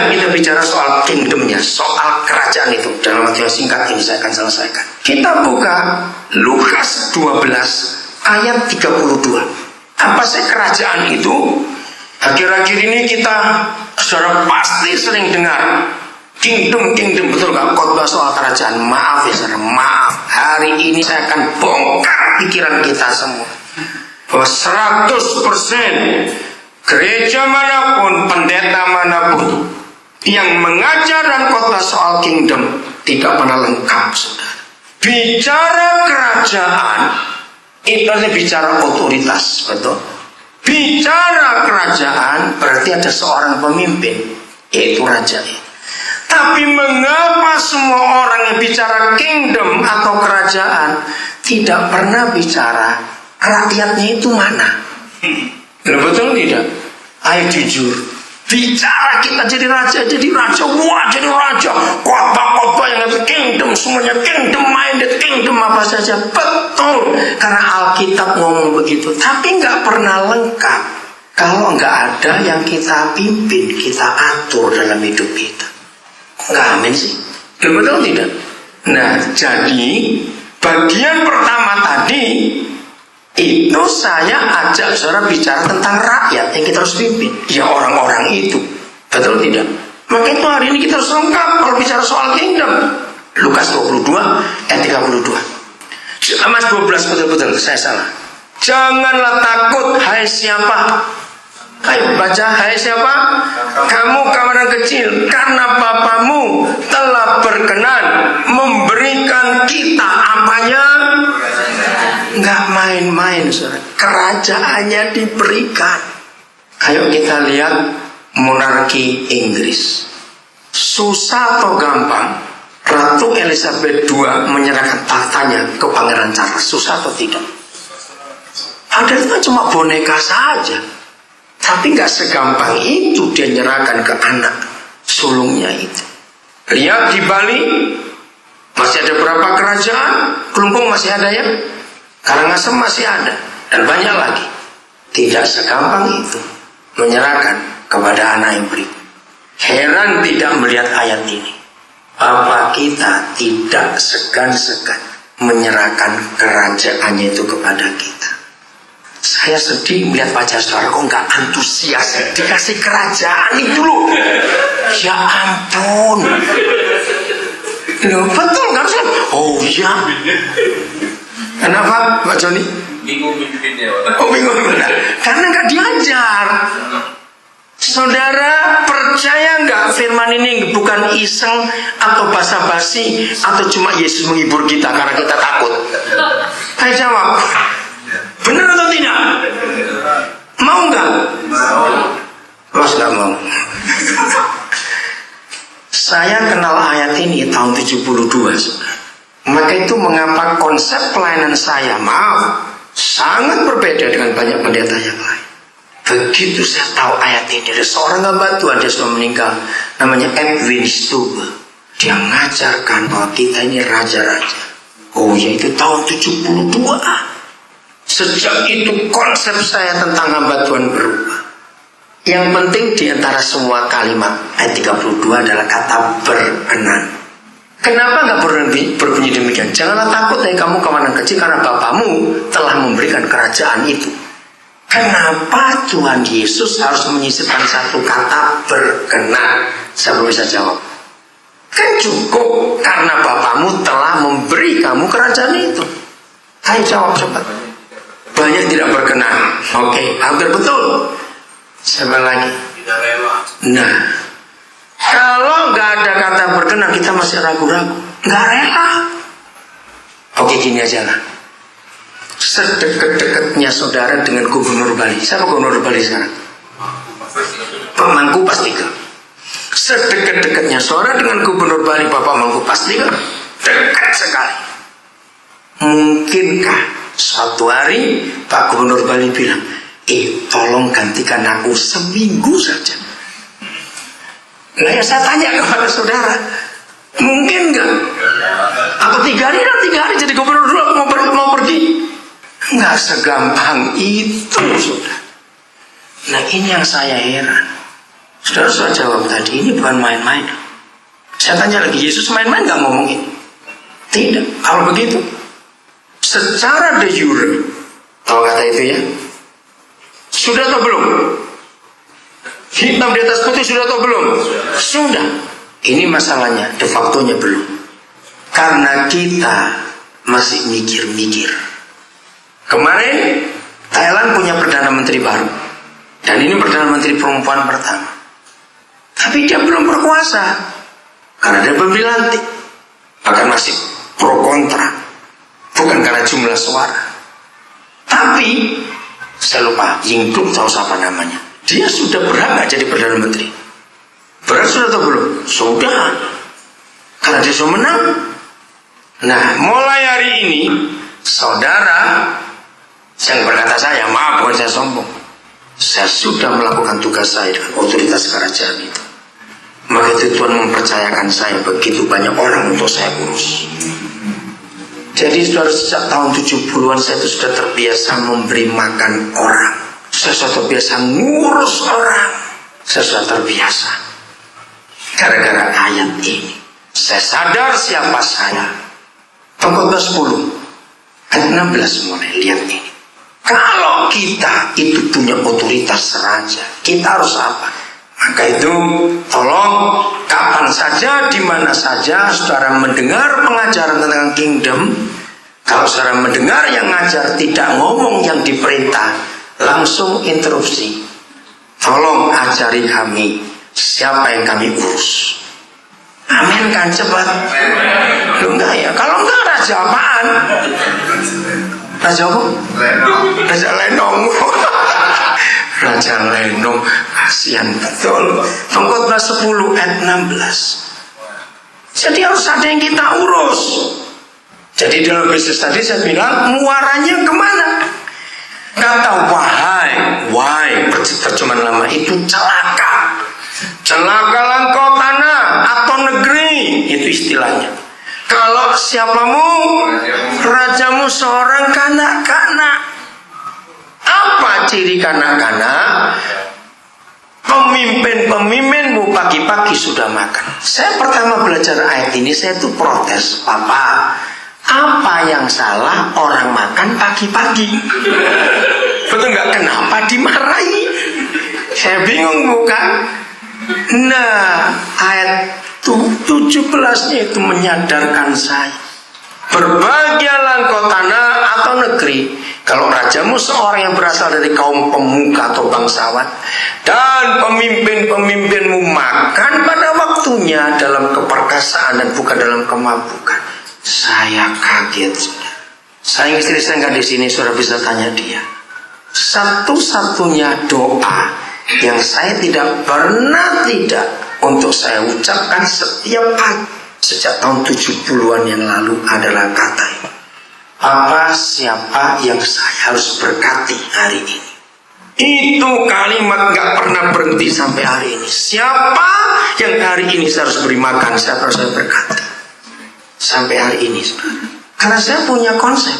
Ya, kita bicara soal kingdomnya, soal kerajaan itu. Dalam waktu yang singkat ini saya akan selesaikan. Kita buka Lukas 12 ayat 32. Apa sih kerajaan itu? Akhir-akhir ini kita saudara pasti sering dengar kingdom, betul gak? Khotbah soal kerajaan. Maaf ya saudara, maaf. Hari ini saya akan bongkar pikiran kita semua bahwa 100% gereja manapun, pendeta manapun yang mengajar dan khotbah soal kingdom tidak pernah lengkap, saudara. Bicara kerajaan itu artinya bicara otoritas, betul. Bicara kerajaan berarti ada seorang pemimpin, yaitu raja. Tapi mengapa semua orang yang bicara kingdom atau kerajaan tidak pernah bicara rakyatnya itu mana? Betul tidak? Ayo jujur, bicara kita jadi raja, wah jadi raja, khotbah yang ada kingdom, semuanya kingdom minded, kingdom apa saja, betul, karena Alkitab ngomong begitu, tapi nggak pernah lengkap kalau nggak ada yang kita pimpin, kita atur dalam hidup kita. Nggak amin sih, betul tidak? Nah, jadi bagian pertama tadi itu saya ajak saudara bicara tentang rakyat yang kita harus pimpin, ya orang-orang itu, betul tidak? Maka itu hari ini kita harus lengkap kalau bicara soal kingdom. Lukas 22 ayat 32. Mas 12 betul-betul saya salah. Janganlah takut hai siapa. Ayo baca, hai siapa? Kamu kawanan kecil, karena Bapamu telah berkenan memberikan kita apanya? Nggak main-main, saudara. Kerajaannya diberikan. Ayo kita lihat monarki Inggris. Susah atau gampang Ratu Elizabeth II menyerahkan tahtanya ke Pangeran Charles? Susah atau tidak? Padahal itu cuma boneka saja. Tapi nggak segampang itu dia nyerahkan ke anak sulungnya itu. Lihat di Bali masih ada berapa kerajaan? Kelungkung masih ada ya? Karangasem masih ada, dan banyak lagi. Tidak segampang itu menyerahkan kepada anak yang berikut. Heran tidak melihat ayat ini. Bapa kita tidak segan-segan menyerahkan kerajaannya itu kepada kita. Saya sedih melihat wajah saudara kok nggak antusias dikasih kerajaan itu loh. Ya ampun. Loh, betul kan? Oh ya. Kenapa Pak Joni? Bingung mimpinnya. Oh bingung benar. Karena nggak diajar. Saudara percaya nggak firman ini bukan iseng atau basa-basi atau cuma Yesus menghibur kita karena kita takut? Saya jawab, benar atau tidak? Mau nggak? Mas nggak mau. Saya kenal ayat ini tahun 72. Maka itu mengapa konsep pelayanan saya, maaf, sangat berbeda dengan banyak pendeta yang lain. Begitu saya tahu ayat ini, ada seorang hamba Tuhan, dia sudah meninggal, namanya Edwin Stube. Dia mengajarkan bahwa kita ini raja-raja. Oh ya, itu tahun 72. Sejak itu konsep saya tentang hamba Tuhan berubah. Yang penting di antara semua kalimat ayat 32 adalah kata berkenan. Kenapa nggak berbunyi demikian? Janganlah takut dari kamu kawanan kecil, karena Bapamu telah memberikan kerajaan itu. Kenapa Tuhan Yesus harus menyisipkan satu kata berkenan? Saya belum bisa jawab. Kan cukup karena Bapamu telah memberi kamu kerajaan itu. Ayo jawab cepat. Banyak tidak berkenan. Oke, hampir betul. Siapa lagi? Tidak rela. Nah, kalau nggak ada kata berkenan, kita masih ragu-ragu. Nggak rela. Oke, gini aja lah. Sedekat-dekatnya saudara dengan Gubernur Bali. Siapa Gubernur Bali sekarang? Pak Mangku Pastika. Sedekat-dekatnya saudara dengan Gubernur Bali Bapak Mangku Pastika, dekat sekali. Mungkinkah suatu hari Pak Gubernur Bali bilang, tolong gantikan aku seminggu saja? Nah ya saya tanya kepada saudara, mungkin nggak? Atau 3 hari jadi gubernur dulu mau pergi? Nggak segampang itu, saudara. Nah ini yang saya heran. Saudara sudah jawab tadi, ini bukan bukan main-main. Saya tanya lagi, Yesus main-main nggak ngomong ini? Tidak. Kalau begitu, secara de jure, tahu kata itu ya? Sudah atau belum? Hitam di atas putih sudah atau belum? Sudah. Ini masalahnya, de factonya belum. Karena kita masih mikir-mikir. Kemarin Thailand punya Perdana Menteri baru. Dan ini Perdana Menteri perempuan pertama. Tapi dia belum berkuasa. Karena dia belum dilantik. Bahkan masih pro kontra. Bukan karena jumlah suara. Tapi saya lupa, Yingluck tahu siapa namanya. Dia sudah berhak gak jadi Perdana Menteri? Berhak sudah atau belum? Sudah. Karena dia sudah menang. Nah, mulai hari ini saudara yang berkata saya, maaf bukan saya sombong, saya sudah melakukan tugas saya dengan otoritas kerajaan itu. Maka itu Tuhan mempercayakan saya begitu banyak orang untuk saya urus. Jadi saudara, sejak tahun 70-an saya itu sudah terbiasa memberi makan orang. Saya sudah terbiasa ngurus orang. Saya sudah terbiasa. Gara-gara ayat ini saya sadar siapa saya. Pengkhotbah 10 ayat 16 mulai, lihat ini. Kalau kita itu punya otoritas raja, kita harus apa? Maka itu tolong kapan saja, di mana saja saudara mendengar pengajaran tentang kingdom, kalau saudara mendengar yang ngajar tidak ngomong yang diperintah, langsung interupsi. Tolong ajari kami siapa yang kami urus. Amin kan, cepat. Lu enggak ya? Kalau enggak, raja apaan? Raja apa? Raja Lenong. Raja Lenong, kasihan betul. Pengkhotbah 10 ayat 16. Jadi harus ada yang kita urus. Jadi dalam bisnis tadi saya bilang, muaranya kemana? Kata wahai, terjemahan lama itu celaka. Celakalah engkau tanah atau negeri, itu istilahnya. Kalau siapamu, rajamu seorang kanak-kanak. Apa ciri kanak-kanak? Pemimpin-pemimpinmu pagi-pagi sudah makan. Saya pertama belajar ayat ini, saya tuh protes, Papa, apa yang salah orang makan pagi-pagi? Betul nggak? Kenapa dimarahi? Saya bingung bukan? Nah, ayat 17-nya itu menyadarkan saya. Berbahagialah engkau tanah atau negeri, kalau rajamu seorang yang berasal dari kaum pemuka atau bangsawan, dan pemimpin-pemimpinmu makan pada waktunya dalam keperkasaan dan bukan dalam kemabukan. Saya kaget. Saya istri saya nggak di sini, saudara bisa tanya dia. Satu-satunya doa yang saya tidak pernah untuk saya ucapkan setiap pagi sejak tahun 70-an yang lalu adalah kata ini. Apa siapa yang saya harus berkati hari ini? Itu kalimat gak pernah berhenti sampai hari ini. Siapa yang hari ini saya harus beri makan, siapa harus saya berkati? Sampai hari ini, saudara. Karena saya punya konsep,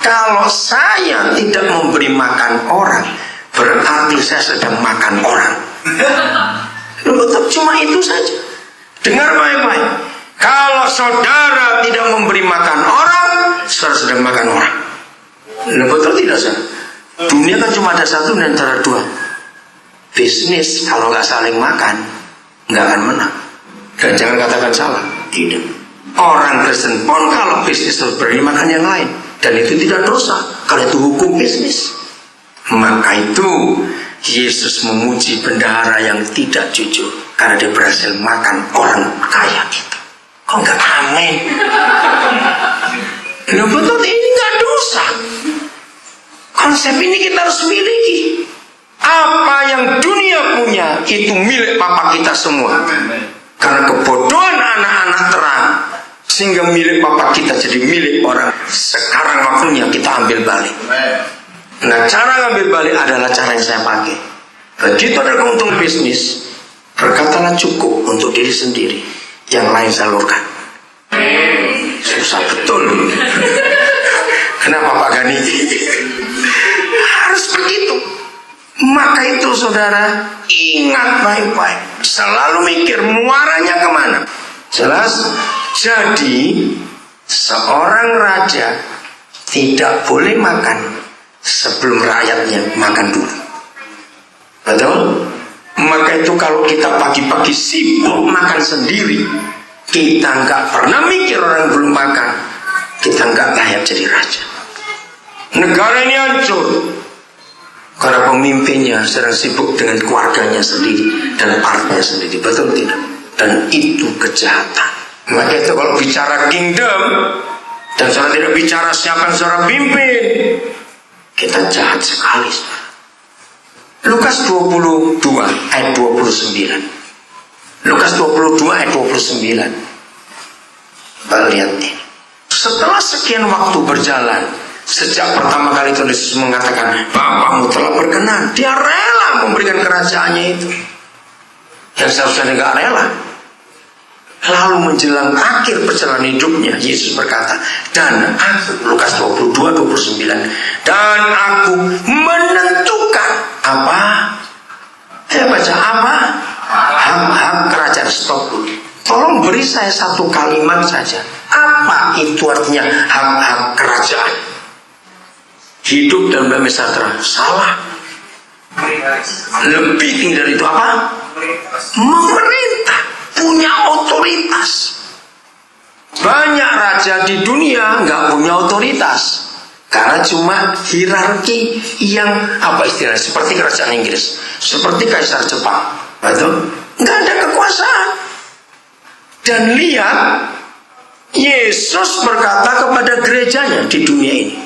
kalau saya tidak memberi makan orang, berarti saya sedang makan orang. Betul, cuma itu saja. Dengar baik-baik. Kalau saudara tidak memberi makan orang, saudara sedang makan orang. Betul tidak, saudara? Dunia kan cuma ada satu dan antara dua. Bisnis kalau nggak saling makan, nggak akan menang. Dan jangan katakan salah. Tidak. Orang Kristen pun kalau bisnis harus beri makan yang lain, dan itu tidak dosa, karena itu hukum bisnis. Maka itu Yesus memuji bendahara yang tidak jujur karena dia berhasil makan orang kaya itu. Kok nggak amin? Nah, betul, ini nggak dosa. Konsep ini kita harus miliki. Apa yang dunia punya itu milik Papa kita semua. Karena kebodohan anak-anak terang, sehingga milik Papa kita jadi milik orang. Sekarang waktunya kita ambil balik. Nah, cara ngambil balik adalah cara yang saya pakai. Begitu ada keuntungan bisnis, berkatalah cukup untuk diri sendiri, yang lain salurkan. Susah betul. Kenapa Pak Gani? Harus begitu. Maka itu saudara, ingat baik-baik. Selalu mikir muaranya kemana. Jelas? Jadi seorang raja tidak boleh makan sebelum rakyatnya makan dulu. Betul? Maka itu kalau kita pagi-pagi sibuk makan sendiri, kita nggak pernah mikir orang belum makan, kita nggak layak jadi raja. Negara ini hancur karena pemimpinnya sedang sibuk dengan keluarganya sendiri dan partainya sendiri. Betul tidak? Dan itu kejahatan. Maka itu kalau bicara kingdom dan saudara tidak bicara siapa yang saudara pimpin, kita jahat sekali. Lukas 22 ayat 29. Lukas 22 ayat 29. Kita lihat ini. Setelah sekian waktu berjalan, sejak pertama kali Tuhan Yesus mengatakan Bapamu telah berkenan, dia rela memberikan kerajaannya itu yang seharusnya tidak rela. Lalu menjelang akhir perjalanan hidupnya, Yesus berkata, dan aku, Lukas 22, 29, dan aku menentukan apa? Baca apa? Hak kerajaan. Stop dulu. Tolong beri saya satu kalimat saja. Apa itu artinya hak kerajaan? Hidup dalam damai sejahtera. Salah. Lebih tinggi dari itu apa? Memerintah. Punya otoritas. Banyak raja di dunia nggak punya otoritas karena cuma hierarki yang apa istilahnya, seperti kerajaan Inggris, seperti Kaisar Jepang, betul? Nggak ada kekuasaan. Dan lihat, Yesus berkata kepada gerejanya di dunia ini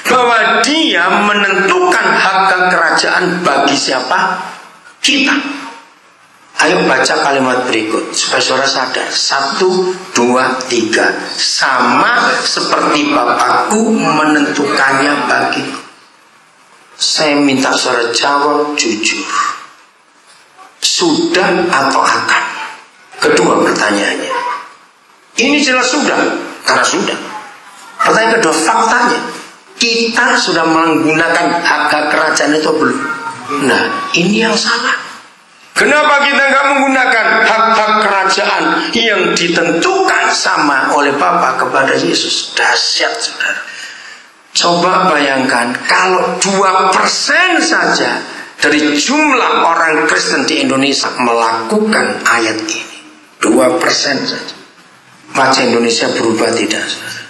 bahwa Dia menentukan hak kerajaan bagi siapa? Kita. Ayo baca kalimat berikut supaya saudara sadar. 1, 2, 3. Sama seperti Bapakku menentukannya bagiku. Saya minta saudara jawab jujur. Sudah atau akan? Kedua pertanyaannya. Ini jelas sudah, karena sudah. Pertanyaan kedua, faktanya. Kita sudah menggunakan hak kerajaan itu belum? Nah, ini yang salah. Kenapa kita nggak menggunakan hak kerajaan yang ditentukan sama oleh Bapa kepada Yesus? Dahsyat, saudara. Coba bayangkan kalau 2% saja dari jumlah orang Kristen di Indonesia melakukan ayat ini. 2% saja. Wajah Indonesia berubah tidak, saudara?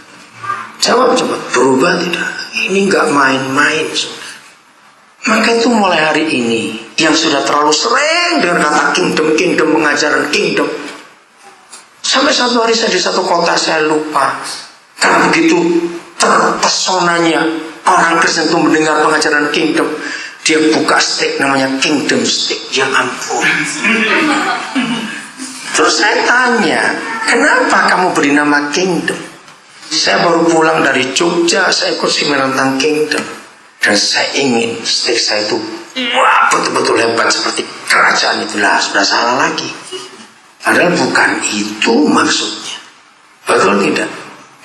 Jawab coba, berubah tidak? Ini nggak main-main, saudara. Maka itu mulai hari ini yang sudah terlalu sering dengan kata kingdom, pengajaran kingdom. Sampai satu hari saya di satu kota, saya lupa. Karena begitu terpesonanya orang Kristen itu mendengar pengajaran kingdom, dia buka steak namanya kingdom steak. Ya ampun. Terus saya tanya, kenapa kamu beri nama kingdom? Saya baru pulang dari Jogja, saya ikut seminar tentang kingdom. Dan saya ingin steak saya itu betul-betul hebat seperti kerajaan itulah. Sudah salah lagi. Padahal bukan itu maksudnya. Betul tidak?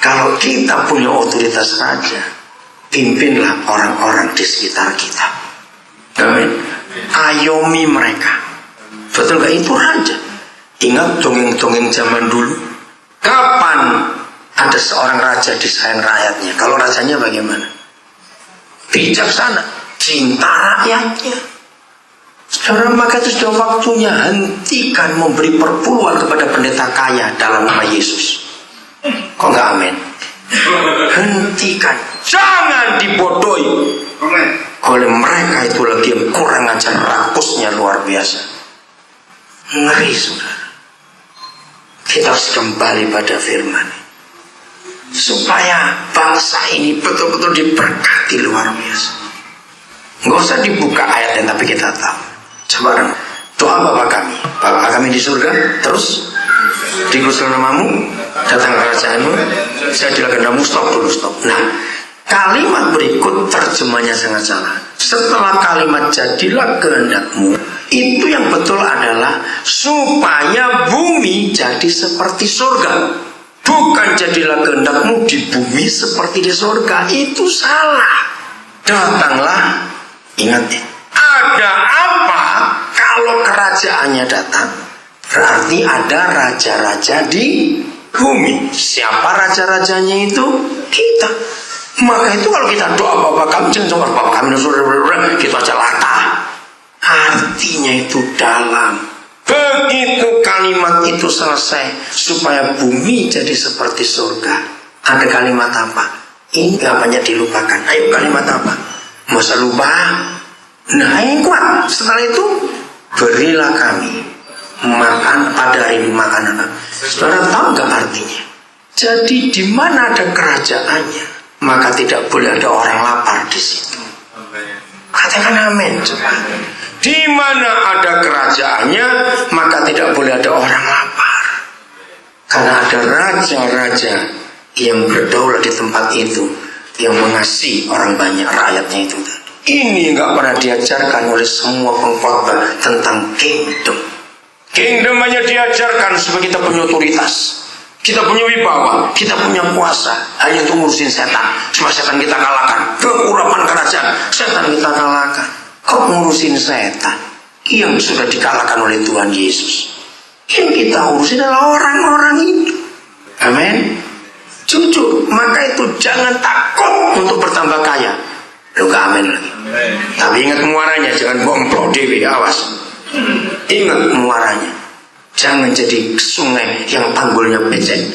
Kalau kita punya otoritas raja, pimpinlah orang-orang di sekitar kita. Amin. Ayomi mereka. Betul gak? Itu raja. Ingat dongeng-dongeng zaman dulu. Kapan ada seorang raja disayang rakyatnya? Kalau rajanya bagaimana? Bijaksana, cinta rakyatnya. Saudara, maka itu sudah waktunya hentikan memberi perpuluhan kepada pendeta kaya dalam nama Yesus. Kok nggak amin? Hentikan, jangan dibodohi oleh mereka itu lagi yang kurang ajar, rakusnya luar biasa. Ngeri, saudara. Kita harus kembali pada firman supaya bangsa ini betul-betul diberkati luar biasa. Nggak usah dibuka ayatnya, tapi kita tahu. Coba doa Bapa kami di surga, terus dikuduskan namamu, datang kerajaanmu, saya dilakukan stop dulu. Nah, kalimat berikut terjemahnya sangat salah. Setelah kalimat jadilah kehendakmu, itu yang betul adalah supaya bumi jadi seperti surga. Bukan jadilah kehendakmu di bumi seperti di surga. Itu salah. Datanglah, ingat ya, ada apa kalau kerajaannya datang? Berarti ada raja-raja di bumi. Siapa raja-rajanya itu? Kita. Maka itu kalau kita doa Bapa kami, jangan cuma Bapa kami gitu aja latah. Artinya itu dalam. Begitu kalimat itu selesai, supaya bumi jadi seperti surga, ada kalimat apa? Ini gak banyak dilupakan. Ayo kalimat apa? Masa lupa? Nah yang kuat. Setelah itu berilah kami makan pada hari ini makanan. Saudara tahu gak artinya? Jadi di mana ada kerajaannya, maka tidak boleh ada orang lapar di situ. Katakan amin. Di mana ada kerajaannya, maka tidak boleh ada orang lapar. Karena ada raja-raja yang berdaulat di tempat itu, yang mengasihi orang banyak, rakyatnya itu. Ini nggak pernah diajarkan oleh semua pengkhotbah tentang kingdom. Kingdom hanya diajarkan supaya kita punya otoritas, kita punya wibawa, kita punya kuasa, hanya untuk ngurusin setan. Supaya setan kita kalahkan. Kekurapan kerajaan, setan kita kalahkan. Kau ngurusin setan yang sudah dikalahkan oleh Tuhan Yesus. Yang kita urusin adalah orang-orang itu. Amin. Jujur, maka itu jangan takut untuk bertambah kaya. Lu gak amin lagi. Tapi ingat muaranya, jangan bomplok dewi, awas. Ingat muaranya. Jangan jadi sungai yang tanggulnya becek.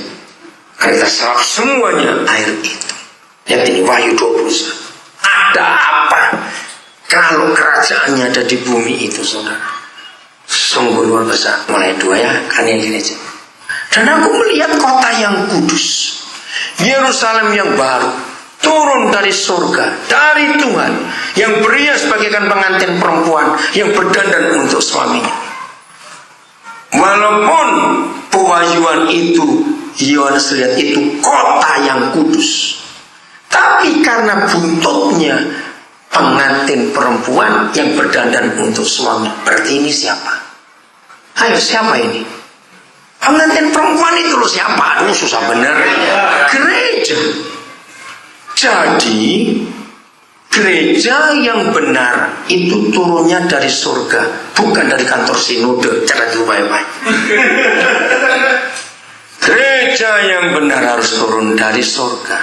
Karena kita serap semuanya air itu. Lihat ini Wahyu 21. Ada apa kalau kerajaannya ada di bumi itu, saudara? Sungguh luar biasa. Mulai 2 ya, kan yang gereja. Dan aku melihat kota yang kudus, Yerusalem yang baru, turun dari surga, dari Tuhan, yang berhias bagaikan pengantin perempuan yang berdandan untuk suaminya. Walaupun pewahyuan itu, Yohanes lihat itu kota yang kudus, tapi karena buntutnya pengantin perempuan yang berdandan untuk suami. Berarti ini siapa? Ayo, siapa ini? Pengantin perempuan itu loh, siapa? Aduh, susah bener. Gereja. Jadi gereja yang benar itu turunnya dari surga, bukan dari kantor sinode. Cara itu baik-baik. Gereja yang benar harus turun dari surga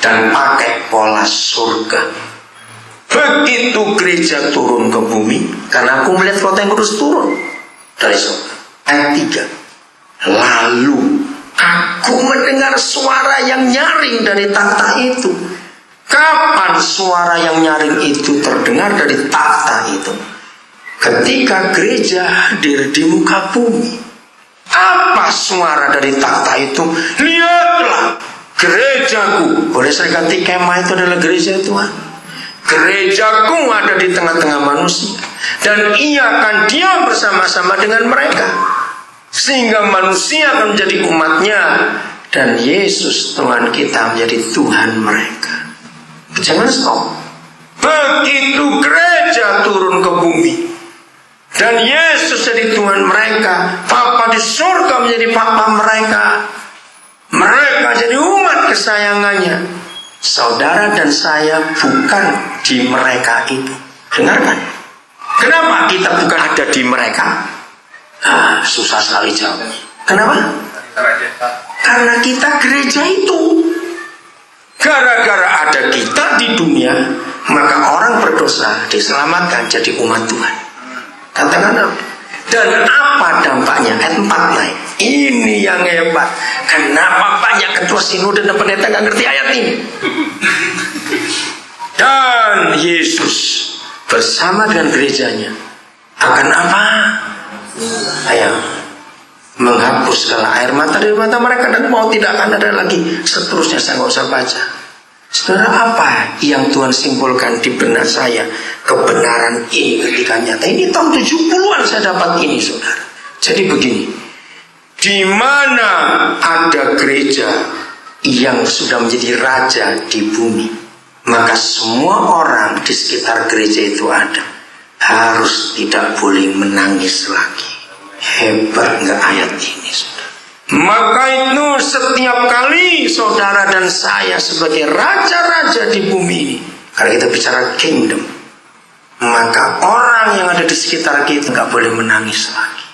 dan pakai pola surga. Begitu gereja turun ke bumi, karena aku melihat kota yang kudus turun dari surga. Ayat 3. Lalu aku mendengar suara yang nyaring dari takhta itu. Kapan suara yang nyaring itu terdengar dari takhta itu? Ketika gereja hadir di muka bumi. Apa suara dari takhta itu? Lihatlah, gerejaku. Boleh saya ganti kemah itu adalah gereja Tuhan. Gerejaku ada di tengah-tengah manusia, dan ia akan diam bersama-sama dengan mereka, sehingga manusia akan menjadi umatnya, dan Yesus Tuhan kita menjadi Tuhan mereka. Jangan stop. Begitu gereja turun ke bumi dan Yesus jadi Tuhan mereka, Bapa di surga menjadi Bapa mereka, mereka jadi umat kesayangannya. Saudara dan saya bukan di mereka itu. Dengarkan. Kenapa kita bukan ada di mereka? Susah sekali jawab. Kenapa? Karena kita gereja itu. Gara-gara ada kita di dunia, maka orang berdosa diselamatkan jadi umat Tuhan. Katakan apa? Dan apa dampaknya? Ayat 4 naik. Ini yang hebat. Kenapa banyak ketua sinode dan pendeta gak ngerti ayat ini? Dan Yesus bersama dengan gerejanya akan apa? Ayo, menghapus segala air mata dari mata mereka, dan mau tidak akan ada lagi. Seterusnya saya nggak usah baca. Saudara, apa yang Tuhan simpulkan di benak saya? Kebenaran ini ketika nyata. Ini tahun 70-an saya dapat ini, saudara. Jadi begini, di mana ada gereja yang sudah menjadi raja di bumi, maka semua orang di sekitar gereja itu harus tidak boleh menangis lagi. Hebat nggak ayat ini, saudara? Maka itu setiap kali saudara dan saya sebagai raja-raja di bumi ini, kalau kita bicara kingdom, maka orang yang ada di sekitar kita nggak boleh menangis lagi.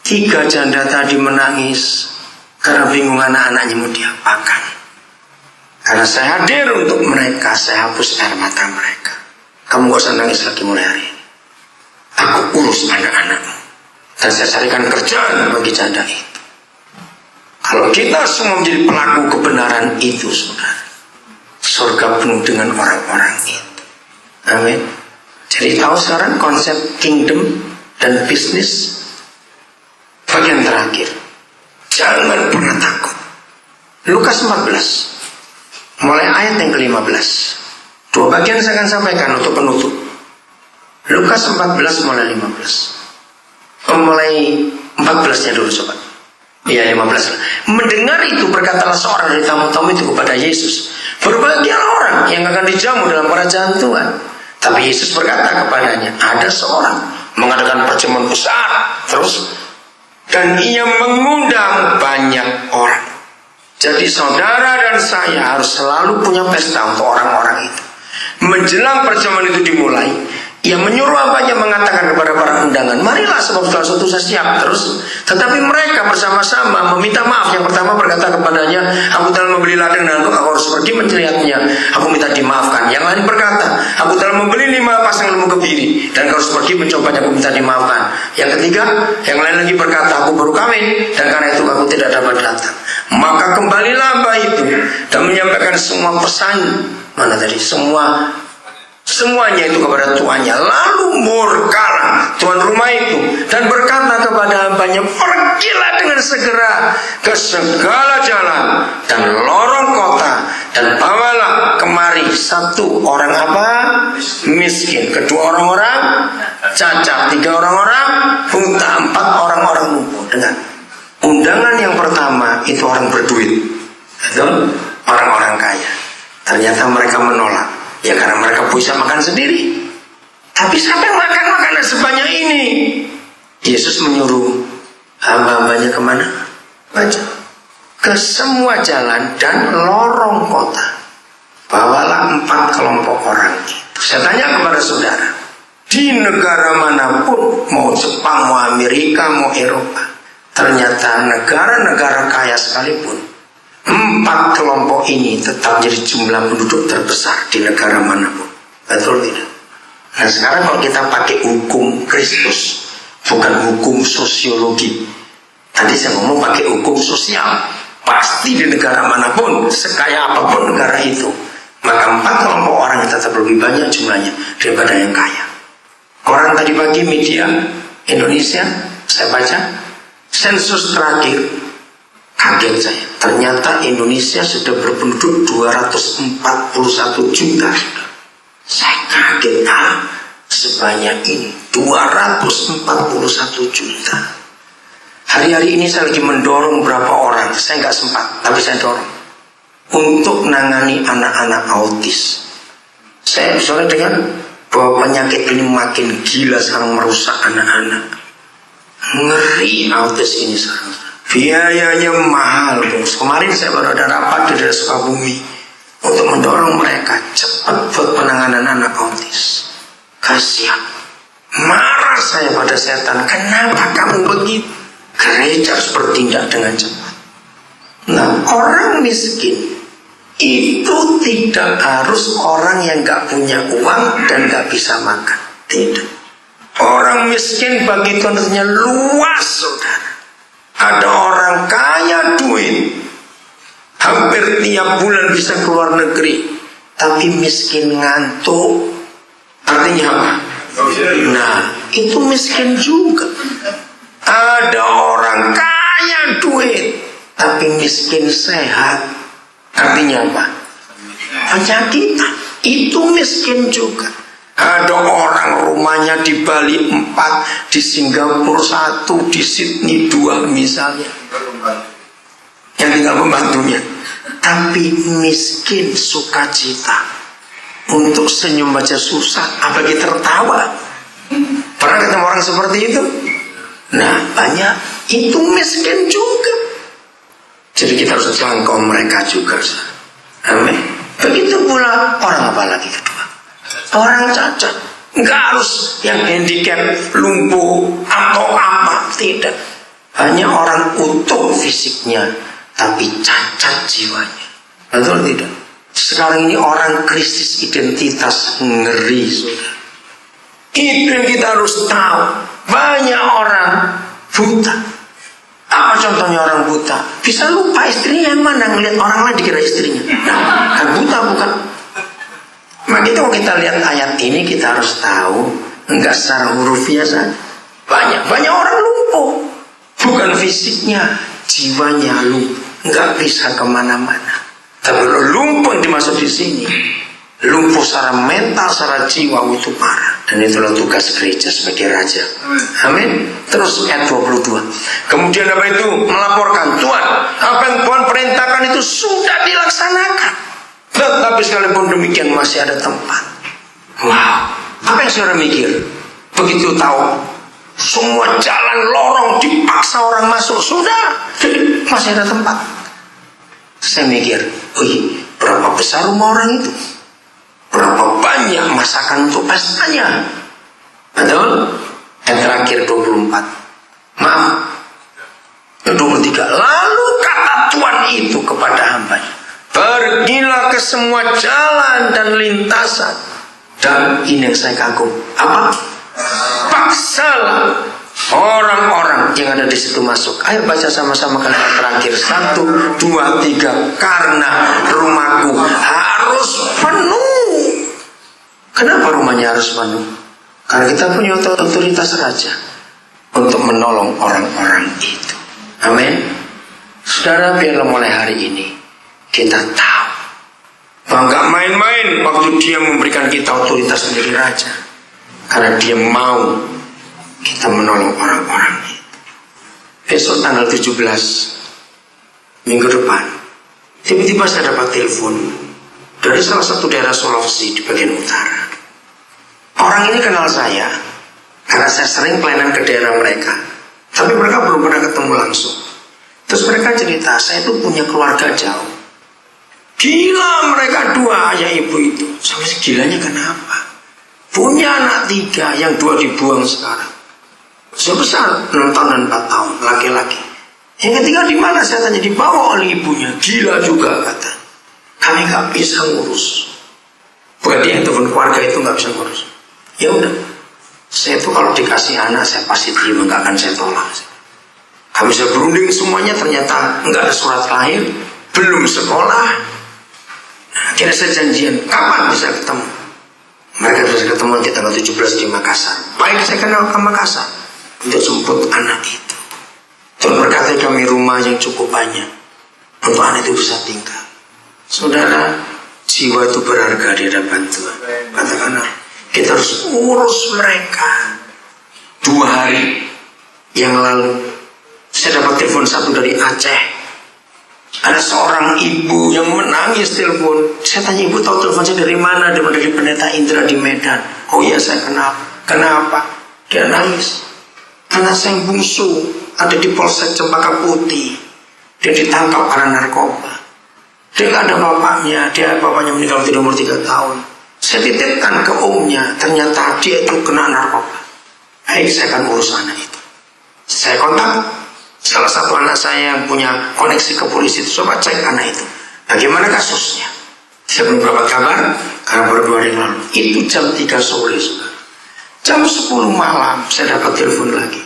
3 janda tadi menangis karena bingung anak-anaknya mau diapakan. Karena saya hadir untuk mereka, saya hapus air mata mereka. Kamu gak usah nangis lagi mulai hari ini. Aku urus anak-anakmu. Dan saya carikan kerjaan bagi janda itu. Kalau kita semua menjadi pelaku kebenaran itu, saudara, surga penuh dengan orang-orang itu. Amin. Jadi tahu sekarang konsep kingdom dan bisnis. Bagian terakhir, jangan pernah takut. Lukas 14, mulai ayat yang ke-15. 2 bagian saya akan sampaikan untuk penutup. Lukas 14 mulai 15. Mulai 14-nya dulu sobat. Ya 15. Mendengar itu berkatalah seorang dari tamu-tamu itu kepada Yesus, berbahagialah orang yang akan dijamu dalam kerajaan Tuhan. Tapi Yesus berkata kepadanya, ada seorang mengadakan perjamuan besar, terus, dan ia mengundang banyak orang. Jadi saudara dan saya harus selalu punya pesta untuk orang-orang itu. Menjelang perjamuan itu dimulai, ia menyuruh hambanya mengatakan kepada para undangan, marilah sebab salah satu saya siap. Terus, tetapi mereka bersama-sama meminta maaf. Yang pertama berkata kepadanya, aku telah membeli ladang dan aku harus pergi mencelihatnya, aku minta dimaafkan. Yang lain berkata, aku telah membeli 5 pasang lembu kebiri dan harus pergi mencobanya, aku minta dimaafkan. Yang ketiga, yang lain lagi berkata, aku baru kawin dan karena itu aku tidak dapat datang. Maka kembalilah hamba itu dan menyampaikan semua pesan, mana tadi, semuanya itu kepada tuannya. Lalu murkalah tuan rumah itu dan berkata kepada hambanya, pergilah dengan segera ke segala jalan dan lorong kota dan bawalah kemari 1 orang apa? Miskin, 2 orang-orang cacat, 3 orang-orang buta, 4 orang-orang lumpuh. Dengan undangan yang pertama itu orang berduit, itu orang-orang kaya. Ternyata mereka menolak. Ya karena mereka bisa makan sendiri. Tapi siapa yang makan makanan sebanyak ini? Yesus menyuruh hamba-hambanya kemana? Baca. Ke semua jalan dan lorong kota. Bawalah 4 kelompok orang. Saya tanya kepada saudara, di negara manapun, mau Jepang, mau Amerika, mau Eropa, ternyata negara-negara kaya sekalipun, 4 kelompok ini tetap jadi jumlah penduduk terbesar di negara manapun. Betul tidak? Nah sekarang kalau kita pakai hukum Kristus, bukan hukum sosiologi. Tadi saya ngomong pakai hukum sosial. Pasti di negara manapun, sekaya apapun negara itu, maka 4 kelompok orang yang tetap lebih banyak jumlahnya daripada yang kaya. Koran tadi pagi media Indonesia, saya baca sensus terakhir, kaget saya. Ternyata Indonesia sudah berpenduduk 241 juta. Saya kaget, sebanyak ini 241 juta. Hari-hari ini saya lagi mendorong beberapa orang, saya nggak sempat, tapi saya dorong untuk menangani anak-anak autis. Saya misalnya dengan bahwa penyakit ini makin gila sekarang, merusak anak-anak. Ngeri autis ini sekarang. Biayanya mahal, bos. Kemarin saya baru ada rapat di daerah Sukabumi untuk mendorong mereka cepat buat penanganan anak autis. Kasihan. Marah saya pada setan. Kenapa kamu begitu? Gereja harus bertindak dengan cepat. Nah, orang miskin itu tidak harus orang yang gak punya uang dan gak bisa makan. Tidak. Orang miskin bagi Tuhan artinya luas, saudara. Ada orang kaya duit, hampir tiap bulan bisa keluar negeri, tapi miskin ngantuk. Artinya apa? Nah, itu miskin juga. Ada orang kaya duit, tapi miskin sehat. Artinya apa? Penyakitan. Itu miskin juga. Ada orang rumahnya di Bali 4, di Singapura 1, di Sydney 2 misalnya, yang tinggal pembantunya, tapi miskin sukacita. Untuk senyum baca susah, apalagi tertawa. Pernah ketemu orang seperti itu? Nah, banyak. Itu miskin juga. Jadi kita harus jangkau mereka juga. Amin. Begitu pula orang apa lagi kedua? Orang cacat. Enggak harus yang handicap, lumpuh atau apa, tidak. Banyak orang utuh fisiknya, tapi cacat jiwanya. Betul tidak? Sekarang ini orang krisis identitas, ngeri, saudara. Itu yang kita harus tahu. Banyak orang buta. Apa contohnya orang buta? Bisa lupa istrinya yang mana, ngelihat orang lain dikira istrinya. Nah, kan buta bukan? Maka itu kalau kita lihat ayat ini, kita harus tahu, enggak secara hurufiah saja. Banyak orang lumpuh. Bukan fisiknya, jiwanya lumpuh, enggak bisa kemana-mana. Tapi lumpuh yang dimaksud di sini, lumpuh secara mental, secara jiwa itu parah. Dan itulah tugas gereja sebagai raja. Amin. Terus ayat 22. Kemudian apa itu? Melaporkan, Tuhan, apa yang Tuhan perintahkan itu sudah dilaksanakan. Tetapi sekalipun demikian masih ada tempat. Wow. Apa yang saudara mikir? Begitu tahu semua jalan lorong dipaksa orang masuk, sudah masih ada tempat. Saya mikir, berapa besar rumah orang itu? Berapa banyak masakan untuk pestanya? Betul? Yang terakhir 24. Maaf, 23. Lalu kata Tuhan itu kepada hambanya, pergilah ke semua jalan dan lintasan. Dan ini yang saya kagum. Apa? Paksalah orang-orang yang ada di situ masuk. Ayo baca sama-sama kalimat terakhir. 1, 2, 3. Karena rumahku harus penuh. Kenapa rumahnya harus penuh? Karena kita punya otoritas raja untuk menolong orang-orang itu. Amin. Saudara, biarlah mulai hari ini kita tahu bahwa gak main-main waktu dia memberikan kita otoritas menjadi raja. Karena dia mau kita menolong orang-orang itu. Besok tanggal 17 minggu depan, tiba-tiba saya dapat telepon dari salah satu daerah Sulawesi di bagian utara. Orang ini kenal saya karena saya sering pelayanan ke daerah mereka, tapi mereka belum pernah ketemu langsung. Terus mereka cerita, saya itu punya keluarga jauh. Gila mereka dua, ayah ibu itu. Sampai segilanya kenapa? Punya anak 3, yang 2 dibuang sekarang. Sudah besar, 6 tahun dan 4 tahun, laki-laki. Yang ketiga di mana? Saya tanya, dibawa oleh ibunya. Gila juga kata. Kami gak bisa ngurus. Bukan dia yang telepon keluarga itu gak bisa ngurus. Ya udah, saya itu kalau dikasih anak saya pasti terima, gak akan saya tolak. Kami bisa berunding semuanya, ternyata nggak ada surat lahir, belum sekolah. Akhirnya saya janjian, kapan bisa ketemu? Mereka bisa ketemu nanti tanggal 17 di Makassar. Baik, saya kenal ke Makassar untuk jemput anak itu. Tuhan berkati kami rumah yang cukup banyak untuk anak itu bisa tinggal. Saudara, jiwa itu berharga di hadapan Tuhan. Katakanlah, kita harus urus mereka. 2 hari yang lalu saya dapat telepon satu dari Aceh. Ada seorang ibu yang menangis telepon. Saya tanya, ibu tahu telepon saya dari mana? Dari Pendeta Indra di Medan. Oh iya, saya kenal. Kenapa? Dia nangis karena saya yang bungsu ada di Polsek Cempaka Putih. Dia ditangkap karena narkoba. Dia gak ada bapaknya. Bapaknya meninggal di umur 3 tahun. Saya titipkan ke omnya. Ternyata dia itu kena narkoba. Baik, saya akan urus anak itu. Saya kontak salah satu anak saya yang punya koneksi ke polisi itu. Coba cek anak itu, bagaimana kasusnya. Saya belum dapat kabar karena baru 2 hari lalu. Itu jam 3 sore. Jam 10 malam saya dapat telepon lagi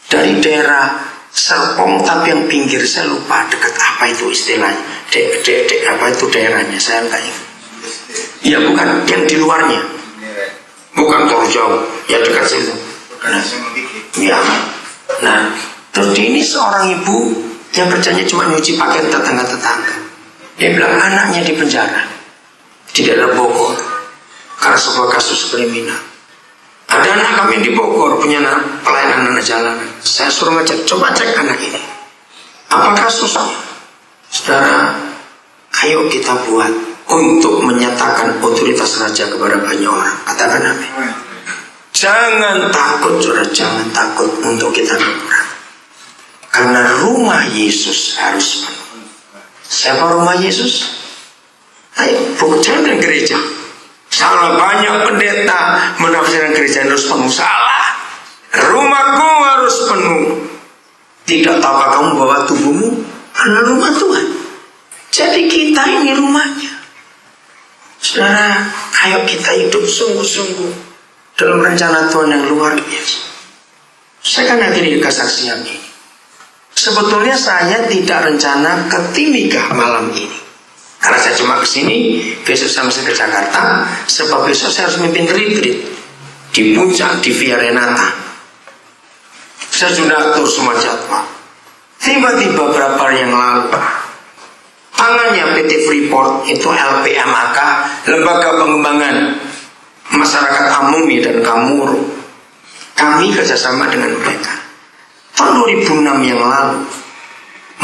dari daerah Serpong, tapi yang pinggir, saya lupa dekat apa itu istilahnya. Apa itu daerahnya, saya enggak ingat. Ya bukan, yang di luarnya. Bukan terlalu jauh, ya dekat situ. Nah, ya. Nah, terus ini seorang ibu yang kerjanya cuma nyuci pakaian tetangga-tetangga. Dia bilang anaknya di penjara di daerah Bogor karena sebuah kasus kriminal. Ada anak kami di Bogor punya pelayanan anak jalanan. Saya suruh ngecek, coba cek anak ini. Apa kasusnya? Saudara, ayo kita buat untuk menyatakan otoritas raja kepada banyak orang. Katakan amin. Jangan takut, saudara, jangan takut untuk kita berperang. Karena rumah Yesus harus penuh. Siapa rumah Yesus? Ayo, bukan gereja. Salah banyak pendeta menafsirkan gereja harus penuh. Salah. Rumahku harus penuh. Tidak tahukah kamu bahwa tubuhmu adalah rumah Tuhan? Jadi kita ini rumahnya. Saudara, ayo kita hidup sungguh-sungguh dalam rencana Tuhan yang luar biasa. Saya akan akhiri kesaksian ini. Sebetulnya saya tidak rencana ke Timika malam ini. Karena saya cuma kesini, besok saya mesti ke Jakarta. Sebab besok saya harus memimpin retreat di Puncak, di Via Renata. Saya sudah atur semua jadwal. Tiba-tiba beberapa hari yang lalu, tangannya PT Freeport, itu LPMAK, Lembaga Pengembangan Masyarakat Amumi dan Kamuru, kami kerjasama dengan mereka. Tahun 2006 yang lalu,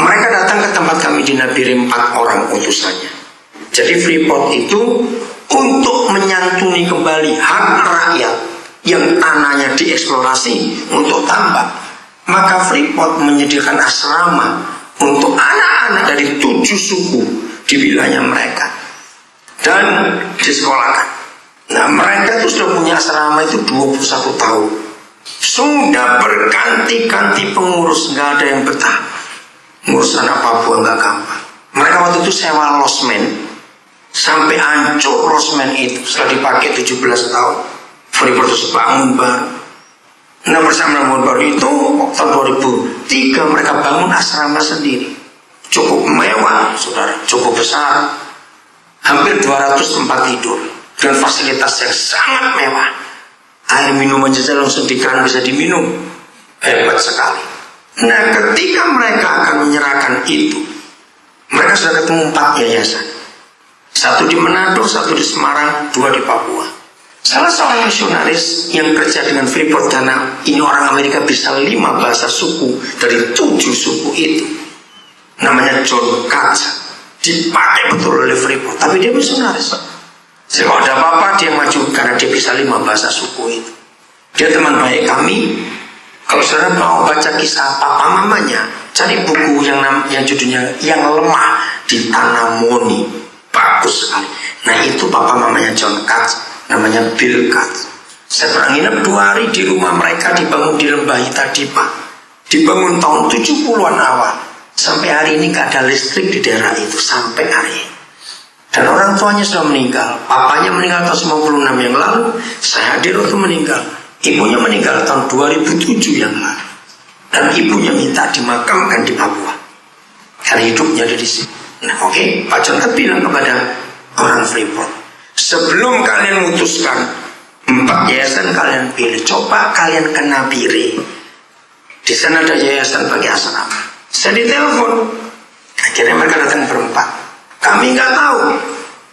mereka datang ke tempat kami di Nabire, 4 orang utusannya. Jadi Freeport itu untuk menyantuni kembali hak rakyat yang tanahnya dieksplorasi untuk tambak, maka Freeport menyediakan asrama untuk anak-anak dari 7 suku di wilayah mereka dan disekolahkan. Nah, mereka itu sudah punya asrama itu 21 tahun. Sudah berganti-ganti pengurus, nggak ada yang betah. Ngurus anak Papua nggak gampang. Mereka waktu itu sewa losmen sampai hancur losmen itu. Setelah dipakai 17 tahun, Freeport terus bangun baru. Nah, bersama bangun baru itu tahun 2003 mereka bangun asrama sendiri. Cukup mewah, saudara, cukup besar. Hampir 200 tempat tidur dan fasilitas yang sangat mewah. Air minuman saja langsung di keran bisa diminum. Hebat sekali. Nah, ketika mereka akan menyerahkan itu, mereka sudah ketemu 4 yayasan. 1 di Manado, 1 di Semarang, 2 di Papua. Salah seorang misionaris yang kerja dengan Freeport, karena ini orang Amerika bisa 5 bahasa suku dari 7 suku itu, namanya John Katz, dipakai betul oleh Freeport. Tapi dia misionaris. Jadi kalau ada apa-apa dia maju karena dia bisa 5 bahasa suku itu. Dia teman baik kami. Kalau saudara mau baca kisah papa mamanya, cari buku yang judulnya Yang Lemah di Tanah Moni. Bagus sekali. Nah, itu papa mamanya John Katz, namanya Bill Katz. Saya pernah nginep 2 hari di rumah mereka, dibangun di Lembah Hitadipa. Dibangun tahun 70-an awal. Sampai hari ini gak ada listrik di daerah itu sampai hari ini. Dan orang tuanya sudah meninggal. Papanya meninggal tahun 96 yang lalu. Saya hadir waktu meninggal. Ibunya meninggal tahun 2007 yang lalu. Dan ibunya minta dimakamkan di Papua karena hidupnya ada di sini. Nah, oke, Pak John bilang kepada orang Freeport, sebelum kalian memutuskan 4 yayasan kalian pilih, coba kalian ke Nabire. Di sana ada yayasan bagi asrama. Saya ditelepon. Akhirnya mereka datang berempat. Kami nggak tahu.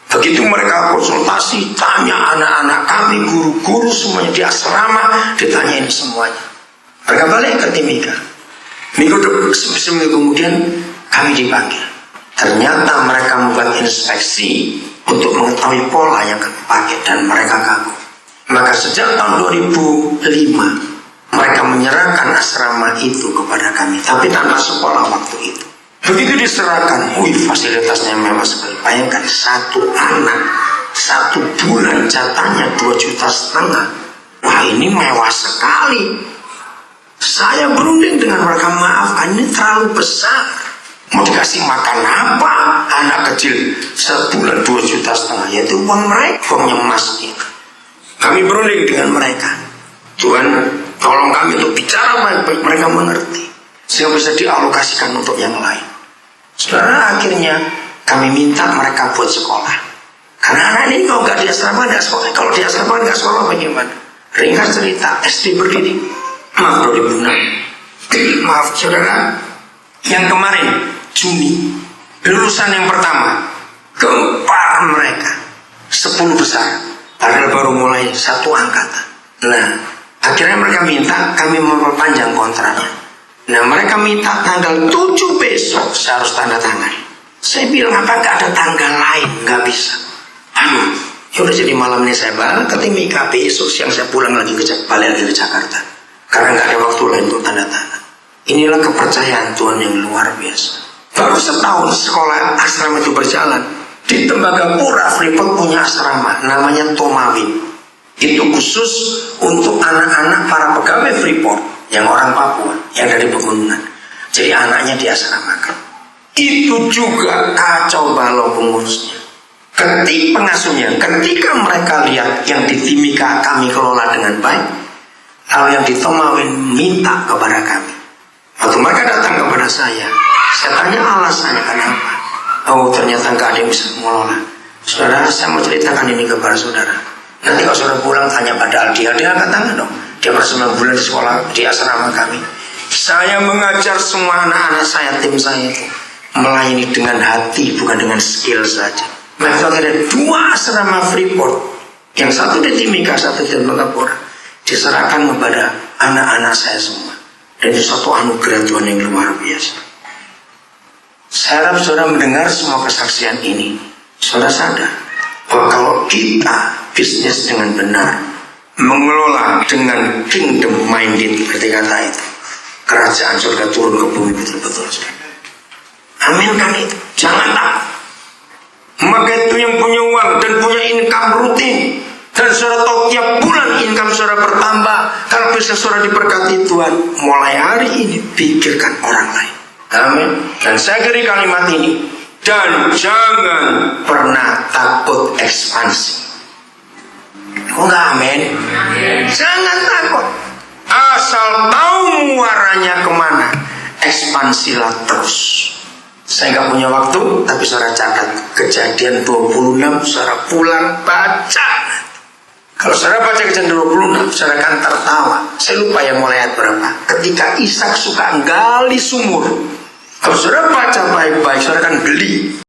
Begitu mereka konsultasi, tanya anak-anak kami, guru-guru semuanya di asrama, ditanyain semuanya. Mereka balik ke Timika. Seminggu kemudian kami dipanggil. Ternyata mereka membuat inspeksi untuk mengetahui pola yang kami pakai dan mereka kagum. Maka sejak tahun 2005 mereka menyerahkan asrama itu kepada kami, tapi tanpa sekolah waktu itu. Begitu diserahkan, fasilitasnya mewah sekali. Bayangkan 1 anak 1 bulan jatahnya 2,5 juta. Wah, ini mewah sekali. Saya berunding dengan mereka, maaf, ini terlalu besar. Mau dikasih makan apa anak kecil sebulan 2,5 juta, yaitu uang mereka, uangnya emas itu. Kami berunding dengan mereka. Tuhan, tolong kami untuk bicara baik-baik, mereka mengerti, sehingga bisa dialokasikan untuk yang lain. Saudara, akhirnya kami minta mereka buat sekolah. Karena anak ini kalau nggak di asrama nggak sekolah. Kalau di asrama nggak sekolah bagaimana? Ringkas cerita, SD berdiri. Maaf 2006. Maaf saudara, yang kemarin Juni, lulusan yang pertama, gempar mereka 10 besar. Padahal baru mulai 1 angkatan. Nah, akhirnya mereka minta kami memperpanjang kontraknya. Nah, mereka minta tanggal 7 besok saya harus tanda tangan. Saya bilang, apa gak ada tanggal lain? Gak bisa. Yaudah, jadi malam ini saya balik ke Timika, besok siang saya pulang lagi balik lagi ke Jakarta. Karena gak ada waktu lain untuk tanda tangan. Inilah kepercayaan Tuhan yang luar biasa. Baru setahun sekolah asrama itu berjalan. Di Tembagapura, Freeport punya asrama namanya Tomawin. Itu khusus untuk anak-anak para pegawai Freeport yang orang Papua, yang dari pegunungan. Jadi anaknya diasramakan. Itu juga kacau balau pengurusnya. Pengasuhnya, ketika mereka lihat yang di Timika kami kelola dengan baik, lalu yang di Tomawin minta kepada kami. Waktu mereka datang kepada saya tanya alasannya kenapa. Oh, ternyata nggak ada yang bisa mengelola. Saudara, saya mau ceritakan ini kepada saudara. Nanti kalau saudara pulang tanya pada Aldi, dia angkat tangan dong. Dia pernah 9 bulan di sekolah di asrama kami. Saya mengajar semua anak-anak saya, tim saya itu melayani dengan hati, bukan dengan skill saja. Maka ada 2 asrama Freeport, yang satu di Timika, satu di Tembagapura, diserahkan kepada anak-anak saya semua. Dan itu suatu anugerah Tuhan yang luar biasa. Saya harap saudara mendengar semua kesaksian ini, saudara sadar bahwa kalau kita bisnis dengan benar, mengelola dengan kingdom minded, seperti kata itu, kerajaan surga turun ke bumi betul-betul. Amin kan itu. Jangan takut. Maka itu yang punya uang dan punya income rutin, dan saudara tahu tiap bulan income saudara bertambah, kalau bisa saudara diberkati Tuhan, mulai hari ini pikirkan orang lain. Amin. Dan saya akhiri kalimat ini, dan jangan pernah takut ekspansi. Oh enggak, amin. Jangan takut. Asal tahu muaranya kemana, ekspansilah terus. Saya nggak punya waktu, tapi saudara catat Kejadian 26, saudara pulang baca. Kalau saudara baca Kejadian 26, saudara akan tertawa. Saya lupa yang mulai ayat berapa. Ketika Ishak suka gali sumur, kalau saudara baca baik-baik, saudara akan geli.